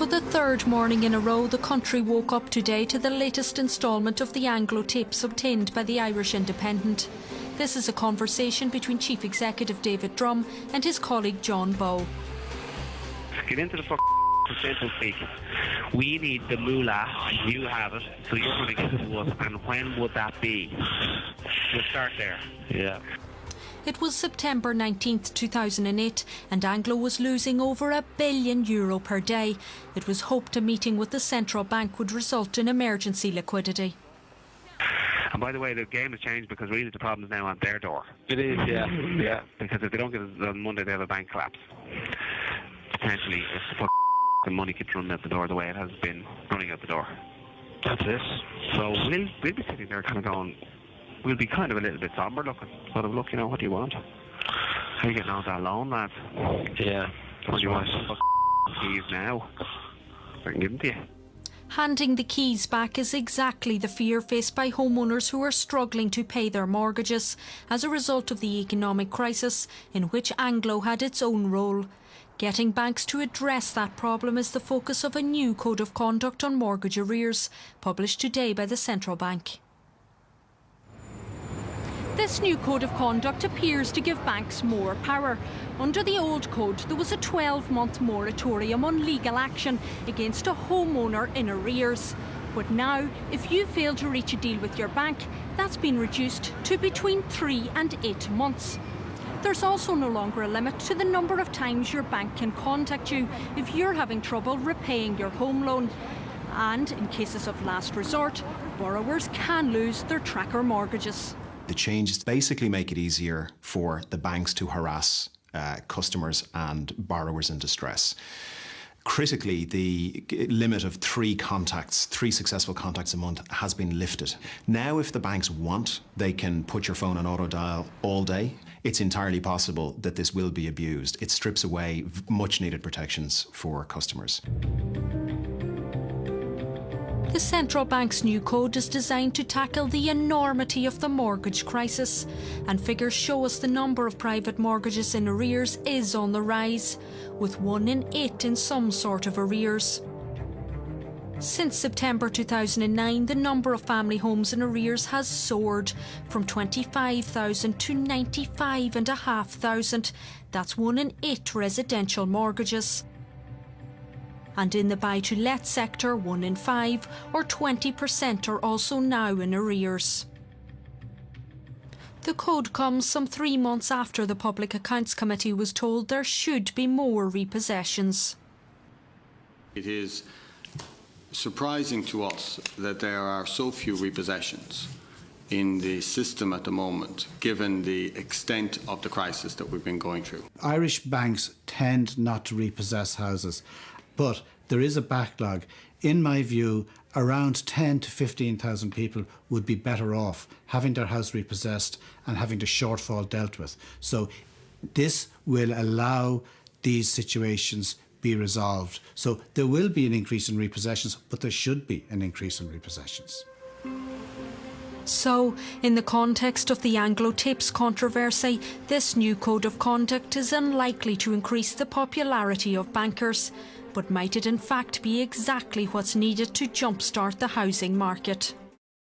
For the third morning in a row, the country woke up today to the latest instalment of the Anglo tapes obtained by the Irish Independent. This is a conversation between Chief Executive David Drum and his colleague John Bowe. Get into the simple speak. We need the Lula. You have it, so you're going to give it to us. And when would that be? We'll start there. Yeah. It was September 19th, 2008, and Anglo was losing over €1 billion per day. It was hoped a meeting with the central bank would result in emergency liquidity. And by the way, the game has changed because really the problem is now on their door. It is, yeah. Because if they don't get it on Monday, they have a bank collapse. Potentially, if the money keeps running out the door the way it has been running out the door. That's it. So we'll be sitting there kind of going, we'll be kind of a little bit somber looking. Sort of, look, you know, what do you want? How are you getting on with that loan, lads? Yeah. What do you want? Keys now. I can give them to you. Handing the keys back is exactly the fear faced by homeowners who are struggling to pay their mortgages as a result of the economic crisis in which Anglo had its own role. Getting banks to address that problem is the focus of a new code of conduct on mortgage arrears, published today by the central bank. This new code of conduct appears to give banks more power. Under the old code, there was a 12-month moratorium on legal action against a homeowner in arrears. But now, if you fail to reach a deal with your bank, that's been reduced to between 3 and 8 months. There's also no longer a limit to the number of times your bank can contact you if you're having trouble repaying your home loan. And in cases of last resort, borrowers can lose their tracker mortgages. The changes basically make it easier for the banks to harass customers and borrowers in distress. Critically, the limit of 3 successful contacts a month has been lifted. Now, if the banks want, they can put your phone on auto dial all day. It's entirely possible that this will be abused. It strips away much needed protections for customers. The central bank's new code is designed to tackle the enormity of the mortgage crisis, and figures show us the number of private mortgages in arrears is on the rise, with 1 in 8 in some sort of arrears. Since September 2009, the number of family homes in arrears has soared from 25,000 to 95,500. That's 1 in 8 residential mortgages. And in the buy-to-let sector, 1 in 5, or 20%, are also now in arrears. The code comes some 3 months after the Public Accounts Committee was told there should be more repossessions. It is surprising to us that there are so few repossessions in the system at the moment, given the extent of the crisis that we've been going through. Irish banks tend not to repossess houses, but there is a backlog. In my view, around 10 to 15,000 people would be better off having their house repossessed and having the shortfall dealt with. So this will allow these situations be resolved. So there will be an increase in repossessions, but there should be an increase in repossessions. So, in the context of the Anglo tapes controversy, this new code of conduct is unlikely to increase the popularity of bankers. But might it in fact be exactly what's needed to jumpstart the housing market?